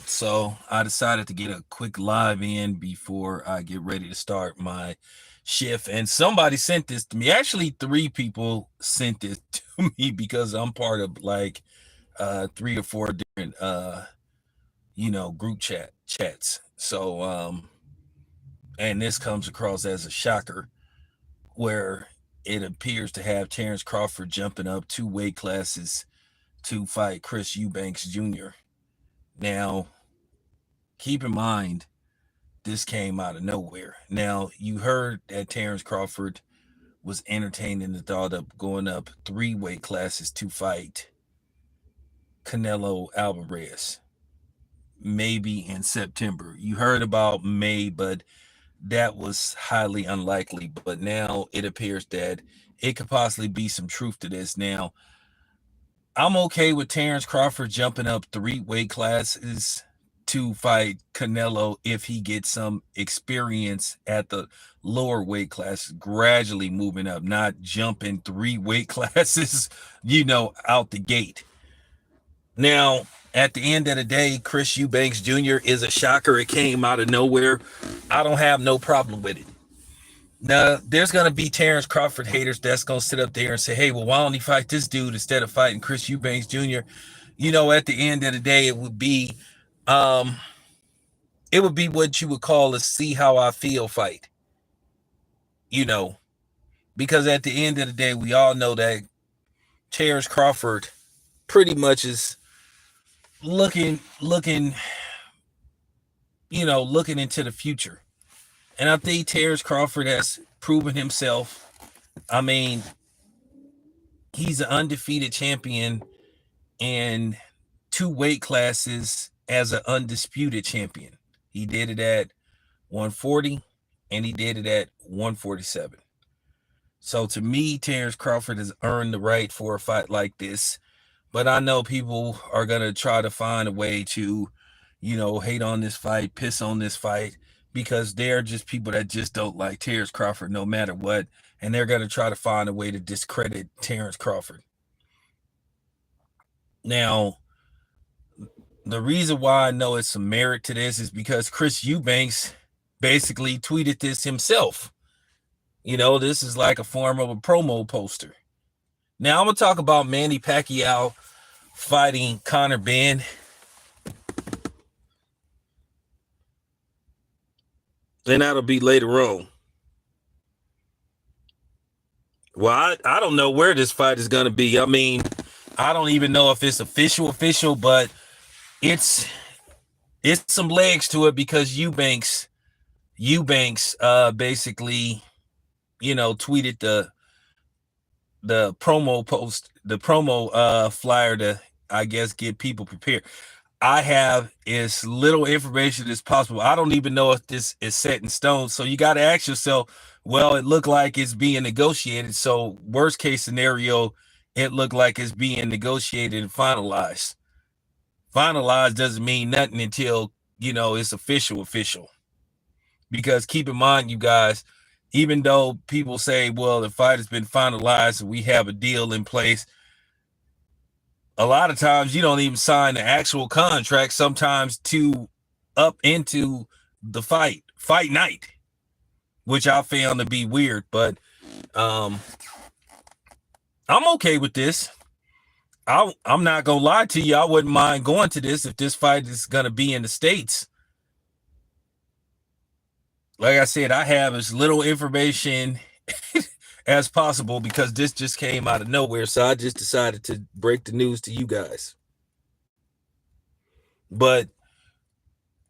So I decided to get a quick live in before I get ready to start my shift. And somebody sent this to me. Actually, three people sent it to me because I'm part of like three or four different group chats. So and this comes across as a shocker where it appears to have Terence Crawford jumping up two weight classes to fight Chris Eubanks Jr. Now, keep in mind, this came out of nowhere. Now, you heard that Terence Crawford was entertaining the thought of going up three weight classes to fight Canelo Alvarez, maybe in September. You heard about May, but that was highly unlikely. But now it appears that it could possibly be some truth to this. Now, I'm okay with Terence Crawford jumping up three weight classes to fight Canelo if he gets some experience at the lower weight classes, gradually moving up, not jumping three weight classes, out the gate. Now, at the end of the day, Chris Eubanks Jr. is a shocker. It came out of nowhere. I don't have no problem with it. Now, there's going to be Terence Crawford haters that's going to sit up there and say, hey, well, why don't he fight this dude instead of fighting Chris Eubanks Jr.? At the end of the day, um, it would be what you would call a see how I feel fight. Because at the end of the day, we all know that Terence Crawford pretty much is looking into the future. And I think Terence Crawford has proven himself. I mean, he's an undefeated champion in two weight classes as an undisputed champion. He did it at 140 and he did it at 147. So to me, Terence Crawford has earned the right for a fight like this. But I know people are going to try to find a way to, hate on this fight, piss on this fight, because they're just people that just don't like Terence Crawford no matter what. And they're going to try to find a way to discredit Terence Crawford. Now, the reason why I know it's some merit to this is because Chris Eubanks basically tweeted this himself. This is like a form of a promo poster. Now, I'm going to talk about Manny Pacquiao fighting Conor Benn. Then that'll be later on. Well, I don't know where this fight is going to be. I mean, I don't even know if it's official, but it's some legs to it because Eubanks basically, tweeted the promo post, the promo flyer to, I guess, get people prepared. I have as little information as possible. I don't even know if this is set in stone. So you got to ask yourself, well, it looked like it's being negotiated. So worst case scenario, it looked like it's being negotiated and finalized. Finalized doesn't mean nothing until, it's official. Because keep in mind, you guys, even though people say, well, the fight has been finalized and we have a deal in place, a lot of times you don't even sign the actual contract sometimes to up into the fight night, which I found to be weird. But I'm okay with this. I'm not going to lie to you. I wouldn't mind going to this if this fight is going to be in the States. Like I said, I have as little information as possible because this just came out of nowhere. So I just decided to break the news to you guys. But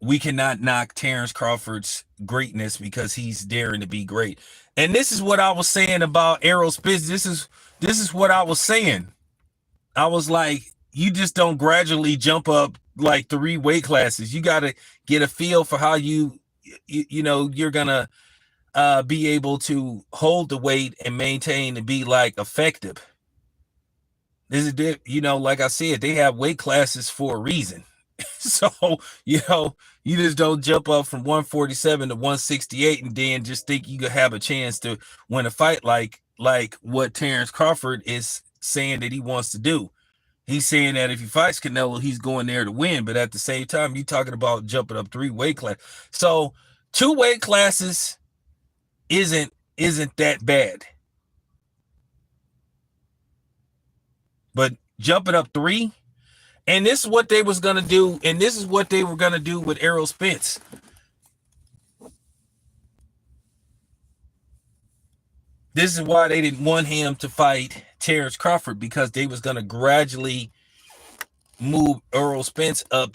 we cannot knock Terence Crawford's greatness because he's daring to be great. And this is what I was saying about Errol Spence. This is what I was saying. I was like, you just don't gradually jump up like three weight classes. You got to get a feel for how you're going to be able to hold the weight and maintain to be like effective. This is, like I said, they have weight classes for a reason. So, you just don't jump up from 147 to 168 and then just think you could have a chance to win a fight like what Terence Crawford is saying that he wants to do. He's saying that if he fights Canelo, he's going there to win. But at the same time, you're talking about jumping up 3 weight class. So 2 weight classes isn't that bad. But jumping up 3, and this is what they was gonna do, and this is what they were gonna do with Errol Spence. This is why they didn't want him to fight Terence Crawford, because they was gonna gradually move Errol Spence up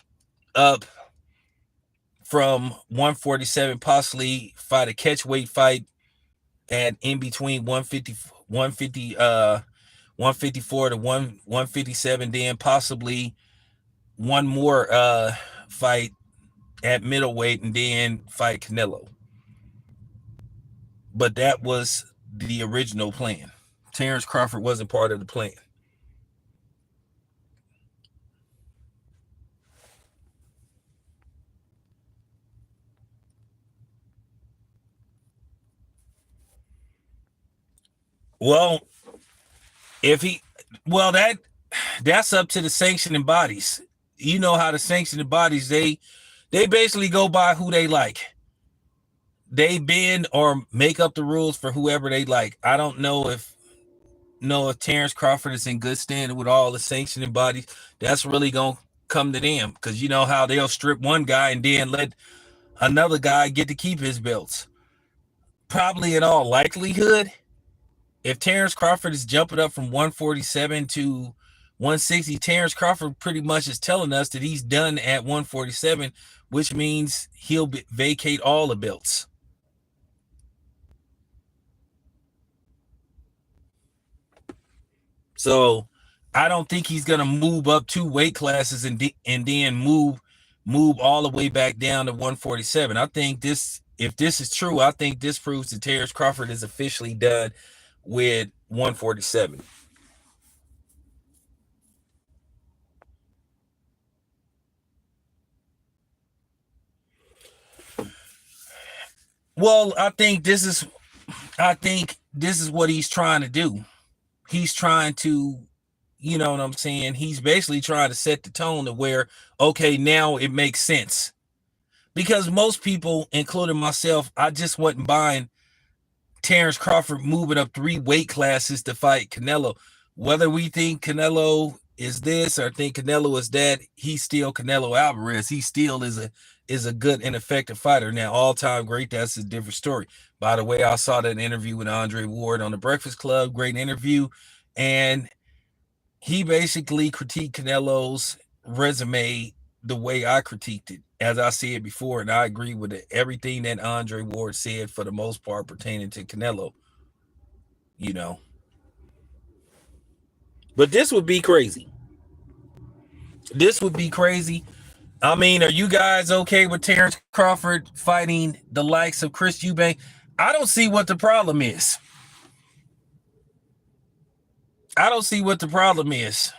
from 147, possibly fight a catchweight fight at in between 154 to 157, then possibly one more fight at middleweight, and then fight Canelo. But that was the original plan. Terence Crawford wasn't part of the plan. Well, that's up to the sanctioning bodies. You know how the sanctioning bodies, they basically go by who they like. They bend or make up the rules for whoever they like. I don't know if Terence Crawford is in good standing with all the sanctioning bodies. That's really gonna come to them, because you know how they'll strip one guy and then let another guy get to keep his belts. Probably in all likelihood, if Terence Crawford is jumping up from 147 to 160, Terence Crawford pretty much is telling us that he's done at 147, which means he'll vacate all the belts. So I don't think he's gonna move up 2 weight classes and then move all the way back down to 147. I think if this is true, I think this proves that Terence Crawford is officially done with 147. Well, I think this is what he's trying to do. He's trying to, you know what I'm saying? He's basically trying to set the tone to where, okay, now it makes sense. Because most people, including myself, I just wasn't buying Terence Crawford moving up 3 weight classes to fight Canelo. Whether we think Canelo is this or think Canelo is that, he's still Canelo Alvarez. He still is a good and effective fighter. Now, all-time great, that's a different story. By the way, I saw that interview with Andre Ward on the Breakfast Club. Great interview. And he basically critiqued Canelo's resume the way I critiqued it, as I said before, and I agree with it. Everything that Andre Ward said, for the most part, pertaining to Canelo, you know. But this would be crazy. This would be crazy. I mean, are you guys okay with Terence Crawford fighting the likes of Chris Eubanks? I don't see what the problem is. I don't see what the problem is.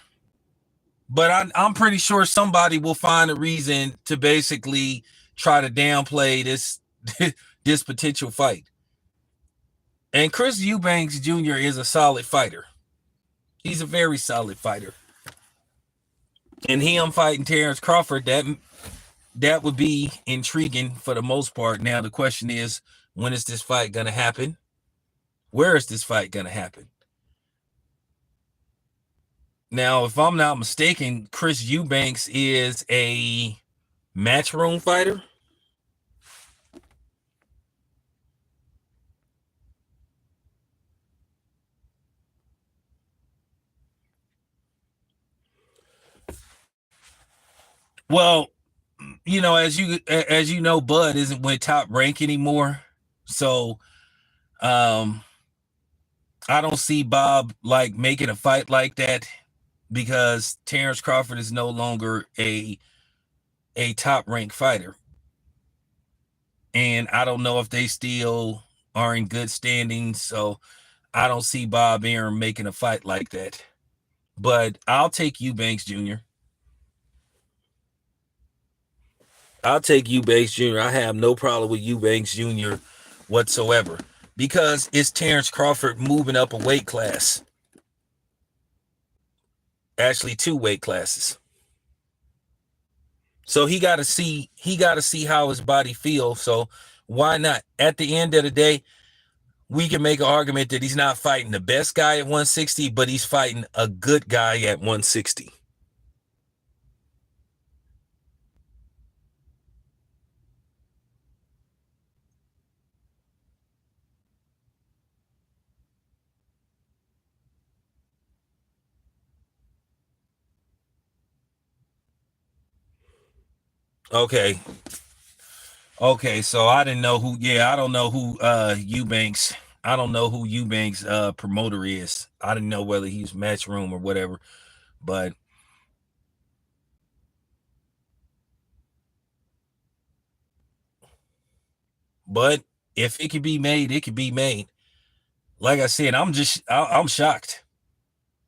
But I'm pretty sure somebody will find a reason to basically try to downplay this potential fight. And Chris Eubanks Jr. is a solid fighter. He's a very solid fighter. And him fighting Terence Crawford, that would be intriguing for the most part. Now the question is, when is this fight going to happen? Where is this fight going to happen? Now, if I'm not mistaken, Chris Eubanks is a matchroom fighter. Well, you know, as you know, Bud isn't with Top Rank anymore. So I don't see Bob like making a fight like that, because Terence Crawford is no longer a Top Rank fighter. And I don't know if they still are in good standing. So I don't see Bob Arum making a fight like that. But I'll take Eubanks Jr. I'll take Eubanks Jr. I have no problem with Eubanks Jr. whatsoever, because it's Terence Crawford moving up a weight class. Actually, 2 weight classes. So he got to see how his body feels. So why not? At the end of the day, we can make an argument that he's not fighting the best guy at 160, but he's fighting a good guy at 160. Okay. Okay, so I didn't know who, I don't know who Eubanks, I don't know who Eubanks promoter is. I didn't know whether he's Matchroom or whatever, but but if it could be made, it could be made. Like I said, I'm shocked,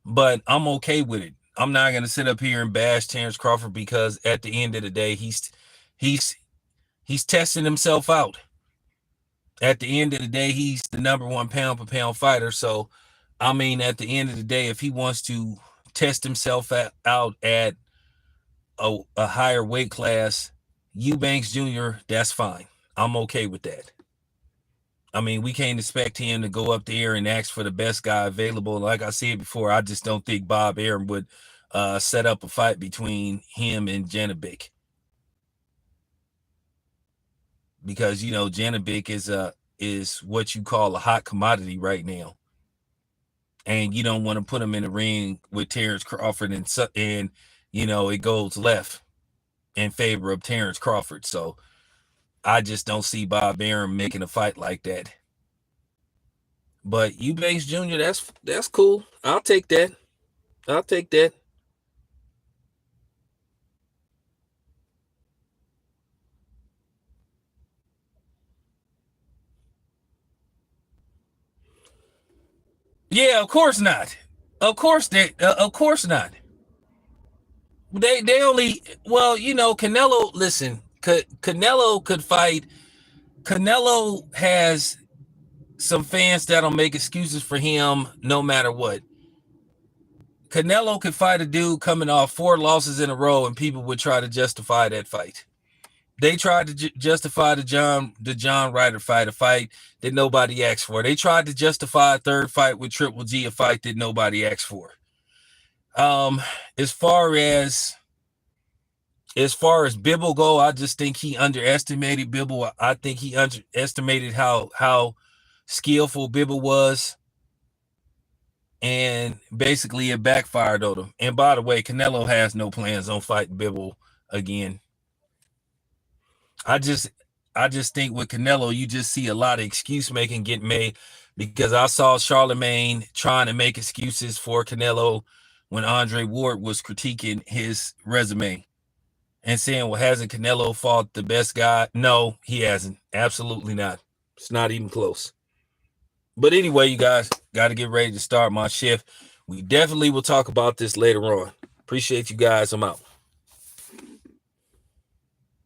but I'm okay with it. I'm not gonna sit up here and bash Terence Crawford because at the end of the day, he's he's testing himself out. At the end of the day, he's the number 1 pound for pound fighter. So, I mean, at the end of the day, if he wants to test himself out at a higher weight class, Eubanks Jr., that's fine. I'm okay with that. I mean, we can't expect him to go up there and ask for the best guy available. Like I said before, I just don't think Bob Arum would set up a fight between him and Janovic, because Janovic is what you call a hot commodity right now, and you don't want to put him in the ring with Terence Crawford, and it goes left in favor of Terence Crawford. So I just don't see Bob Arum making a fight like that. But Eubanks Jr., that's cool. I'll take that. I'll take that. Yeah, of course not. Of course not. They only, well, Canelo. Listen, Canelo could fight. Canelo has some fans that'll make excuses for him no matter what. Canelo could fight a dude coming off 4 losses in a row, and people would try to justify that fight. They tried to justify the John Ryder fight, a fight that nobody asked for. They tried to justify a 3rd fight with Triple G, a fight that nobody asked for. Um, as far as Bibble go, I just think he underestimated Bibble. I think he underestimated how skillful Bibble was, and basically it backfired on him. And by the way, Canelo has no plans on fighting Bibble again. I just think with Canelo, you just see a lot of excuse making get made, because I saw Charlemagne trying to make excuses for Canelo when Andre Ward was critiquing his resume and saying, well, hasn't Canelo fought the best guy? No, he hasn't. Absolutely not. It's not even close. But anyway, you guys, got to get ready to start my shift. We definitely will talk about this later on. Appreciate you guys. I'm out.